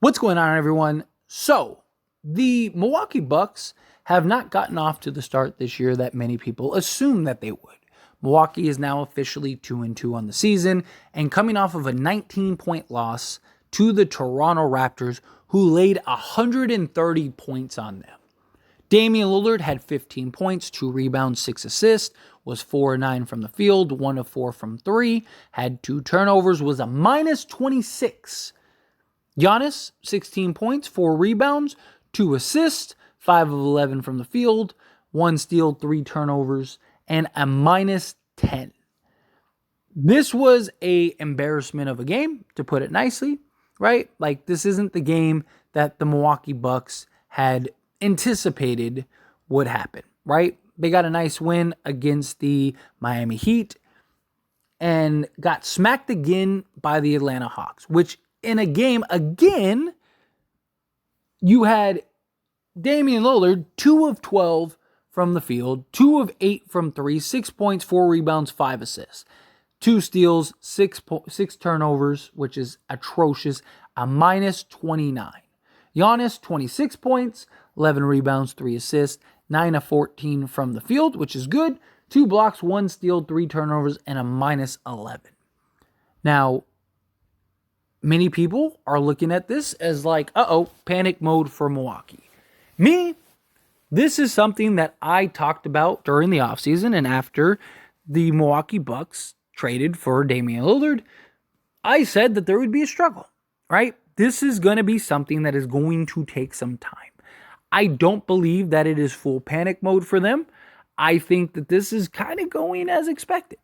What's going on, everyone? So, the Milwaukee Bucks have not gotten off to the start this year that many people assumed that they would. Milwaukee is now officially 2-2 on the season and coming off of a 19-point loss to the Toronto Raptors, who laid 130 points on them. Damian Lillard had 15 points, 2 rebounds, 6 assists, was 4-9 from the field, 1-4 from 3, had 2 turnovers, was a minus 26. Giannis, 16 points, 4 rebounds, 2 assists, 5 of 11 from the field, 1 steal, 3 turnovers, and a minus 10. This was an embarrassment of a game, to put it nicely, right? Like, this isn't the game that the Milwaukee Bucks had anticipated would happen, right? They got a nice win against the Miami Heat and got smacked again by the Atlanta Hawks, which in a game, again, you had Damian Lillard, 2 of 12 from the field, 2 of 8 from 3, 6 points, 4 rebounds, 5 assists, 2 steals, 6 turnovers, which is atrocious, a minus 29. Giannis, 26 points, 11 rebounds, 3 assists, 9 of 14 from the field, which is good, 2 blocks, 1 steal, 3 turnovers, and a minus 11. Now, many people are looking at this as like, panic mode for Milwaukee. Me, this is something that I talked about during the offseason and after the Milwaukee Bucks traded for Damian Lillard. I said that there would be a struggle, right? This is going to be something that is going to take some time. I don't believe that it is full panic mode for them. I think that this is kind of going as expected.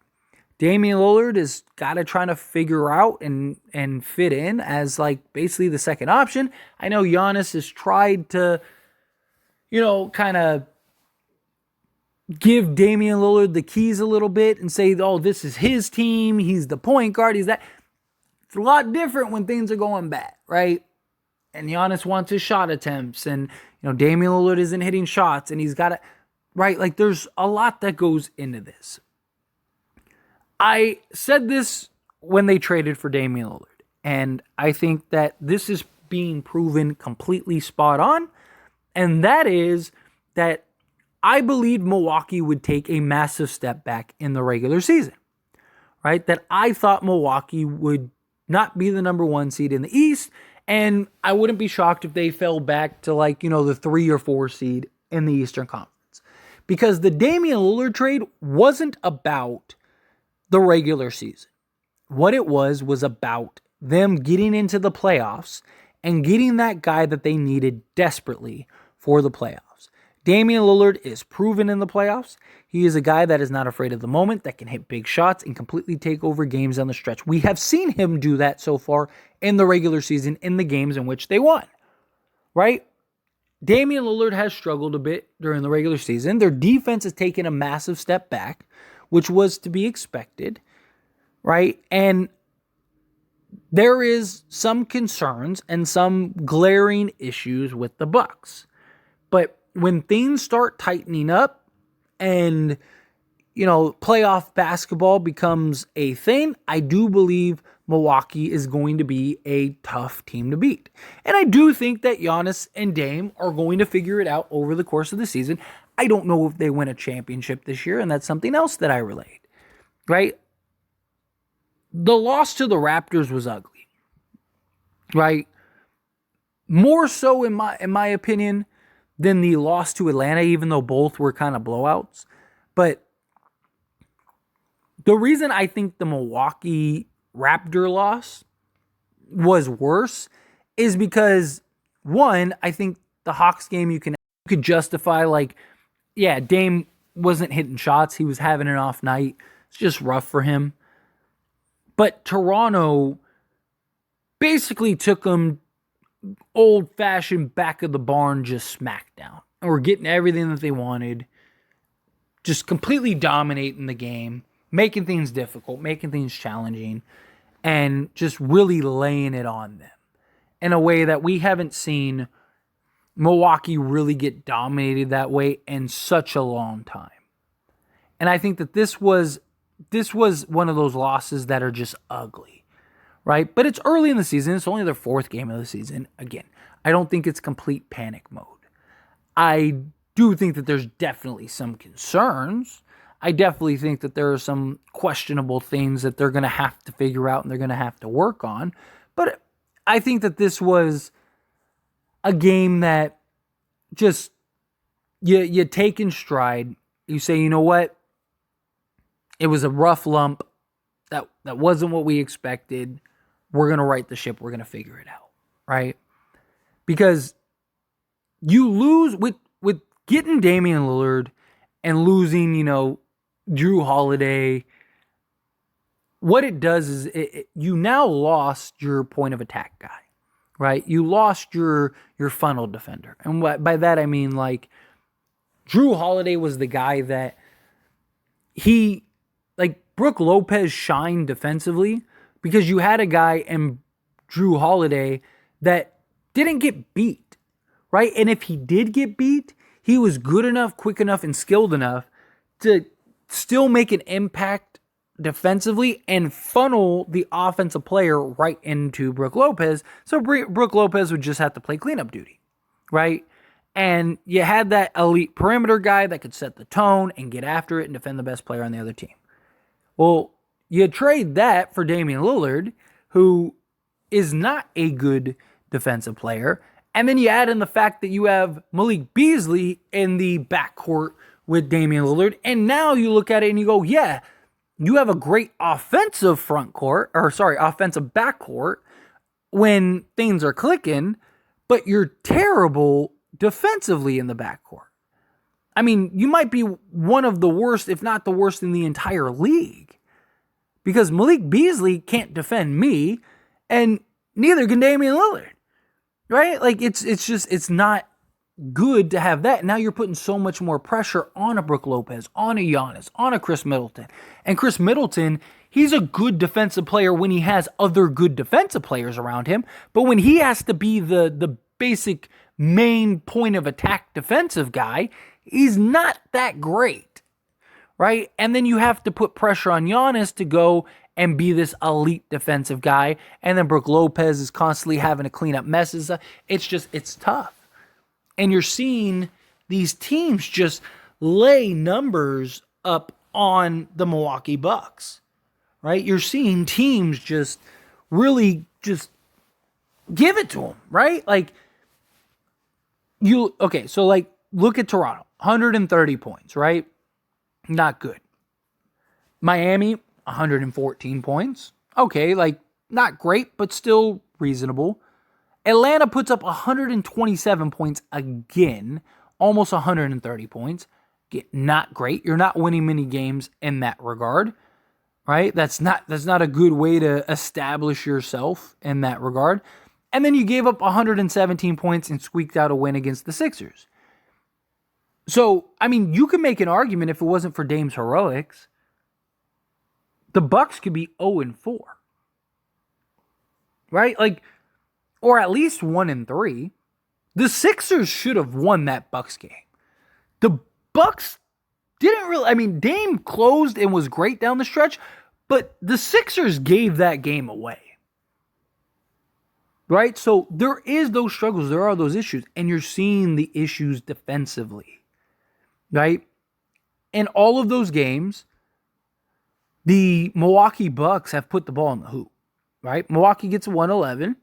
Damian Lillard is got to try to figure out and fit in as like basically the second option. I know Giannis has tried to, kind of give Damian Lillard the keys a little bit and say, this is his team. He's the point guard. He's that. It's a lot different when things are going bad, right? And Giannis wants his shot attempts and, Damian Lillard isn't hitting shots and he's got to, right? Like there's a lot that goes into this. I said this when they traded for Damian Lillard, and I think that this is being proven completely spot on, and that is that I believed Milwaukee would take a massive step back in the regular season, right? That I thought Milwaukee would not be the number 1 seed in the East, and I wouldn't be shocked if they fell back to the 3 or 4 seed in the Eastern Conference. Because the Damian Lillard trade wasn't about the regular season. What it was about them getting into the playoffs and getting that guy that they needed desperately for the playoffs. Damian Lillard is proven in the playoffs. He is a guy that is not afraid of the moment, that can hit big shots and completely take over games on the stretch. We have seen him do that so far in the regular season in the games in which they won, right? Damian Lillard has struggled a bit during the regular season. Their defense has taken a massive step back, which was to be expected, right? And there is some concerns and some glaring issues with the Bucks. But when things start tightening up and, playoff basketball becomes a thing, I do believe Milwaukee is going to be a tough team to beat. And I do think that Giannis and Dame are going to figure it out over the course of the season. I don't know if they win a championship this year, and that's something else that I relate, right? The loss to the Raptors was ugly, right? More so, in my opinion, than the loss to Atlanta, even though both were kind of blowouts. But the reason I think the Milwaukee Raptor loss was worse is because, one, I think the Hawks game you could justify Dame wasn't hitting shots. He was having an off night. It's just rough for him. But Toronto basically took him old-fashioned back of the barn, just smackdown. And were getting everything that they wanted. Just completely dominating the game. Making things difficult. Making things challenging. And just really laying it on them. In a way that we haven't seen Milwaukee really get dominated that way in such a long time. And I think that this was one of those losses that are just ugly, right? But it's early in the season. It's only their fourth game of the season. Again, I don't think it's complete panic mode. I do think that there's definitely some concerns. I definitely think that there are some questionable things that they're going to have to figure out and they're going to have to work on. But I think that this was a game that just you take in stride. You say, you know what? It was a rough lump. That wasn't what we expected. We're going to right the ship. We're going to figure it out, right? Because you lose with getting Damian Lillard and losing, Drew Holiday. What it does is you now lost your point of attack guy, right? You lost your funnel defender. And by that I mean, like, Drew Holiday was the guy that Brook Lopez shined defensively because you had a guy in Drew Holiday that didn't get beat, right? And if he did get beat, he was good enough, quick enough, and skilled enough to still make an impact defensively and funnel the offensive player right into Brook Lopez. So Brook Lopez would just have to play cleanup duty, right? And you had that elite perimeter guy that could set the tone and get after it and defend the best player on the other team. Well, you trade that for Damian Lillard, who is not a good defensive player. And then you add in the fact that you have Malik Beasley in the backcourt with Damian Lillard. And now you look at it and you go, yeah, you have a great offensive backcourt when things are clicking, but you're terrible defensively in the backcourt. I mean, you might be one of the worst, if not the worst, in the entire league. Because Malik Beasley can't defend me, and neither can Damian Lillard. Right? Like, it's not good to have that. Now you're putting so much more pressure on a Brook Lopez, on a Giannis, on a Chris Middleton. And Chris Middleton, he's a good defensive player when he has other good defensive players around him. But when he has to be the basic main point of attack defensive guy, he's not that great, right? And then you have to put pressure on Giannis to go and be this elite defensive guy. And then Brook Lopez is constantly having to clean up messes. It's tough. And you're seeing these teams just lay numbers up on the Milwaukee Bucks, right? You're seeing teams just really just give it to them, right? Look at Toronto, 130 points, right? Not good. Miami, 114 points. Okay, not great, but still reasonable. Atlanta puts up 127 points again, almost 130 points. Not great. You're not winning many games in that regard, right? That's not a good way to establish yourself in that regard. And then you gave up 117 points and squeaked out a win against the Sixers. So, I mean, you could make an argument if it wasn't for Dame's heroics, the Bucks could be 0-4. Right? Or at least 1-3. The Sixers should have won that Bucks game. The Bucks didn't really, Dame closed and was great down the stretch, but the Sixers gave that game away. Right? So there is those struggles, there are those issues, and you're seeing the issues defensively. Right? In all of those games, the Milwaukee Bucks have put the ball in the hoop. Right? Milwaukee gets 111.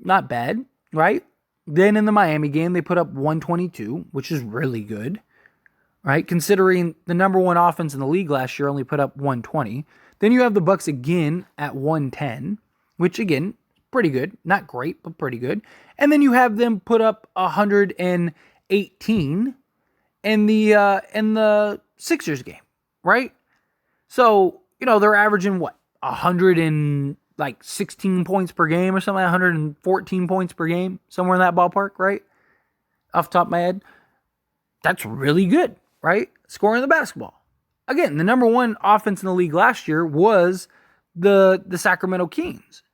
Not bad, right? Then in the Miami game, they put up 122, which is really good, right? Considering the number one offense in the league last year only put up 120. Then you have the Bucks again at 110, which again, pretty good. Not great, but pretty good. And then you have them put up 118 in the Sixers game, right? So, they're averaging what? 16 points per game or something, 114 points per game, somewhere in that ballpark, right? Off the top of my head. That's really good, right? Scoring the basketball. Again, the number one offense in the league last year was the Sacramento Kings.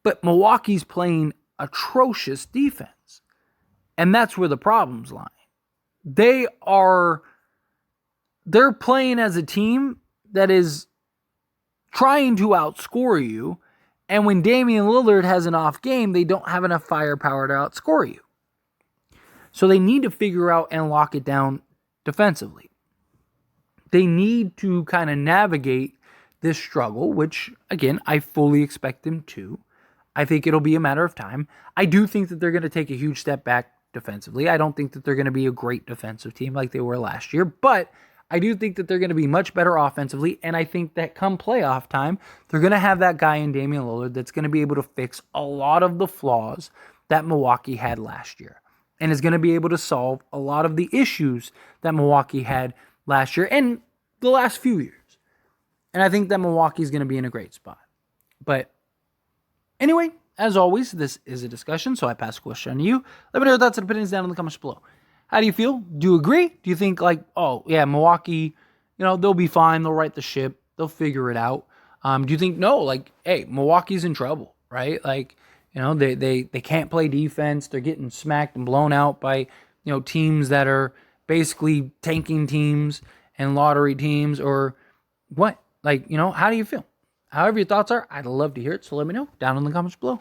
But Milwaukee's playing atrocious defense. And that's where the problems lie. They're playing as a team that is trying to outscore you, And when Damian Lillard has an off game, they don't have enough firepower to outscore you. So they need to figure out and lock it down defensively. They need to kind of navigate this struggle, which, again, I fully expect them to. I think it'll be a matter of time. I do think that they're going to take a huge step back defensively. I don't think that they're going to be a great defensive team like they were last year, but I do think that they're going to be much better offensively, and I think that come playoff time, they're going to have that guy in Damian Lillard that's going to be able to fix a lot of the flaws that Milwaukee had last year, and is going to be able to solve a lot of the issues that Milwaukee had last year and the last few years. And I think that Milwaukee is going to be in a great spot. But anyway, as always, this is a discussion, so I pass the question on to you. Let me know your thoughts and opinions down in the comments below. How do you feel? Do you agree? Do you think like, oh, yeah, Milwaukee, they'll be fine. They'll right the ship. They'll figure it out. Do you think, no, like, hey, Milwaukee's in trouble, right? Like, they can't play defense. They're getting smacked and blown out by, teams that are basically tanking teams and lottery teams, or what? Like, how do you feel? However your thoughts are, I'd love to hear it. So let me know down in the comments below.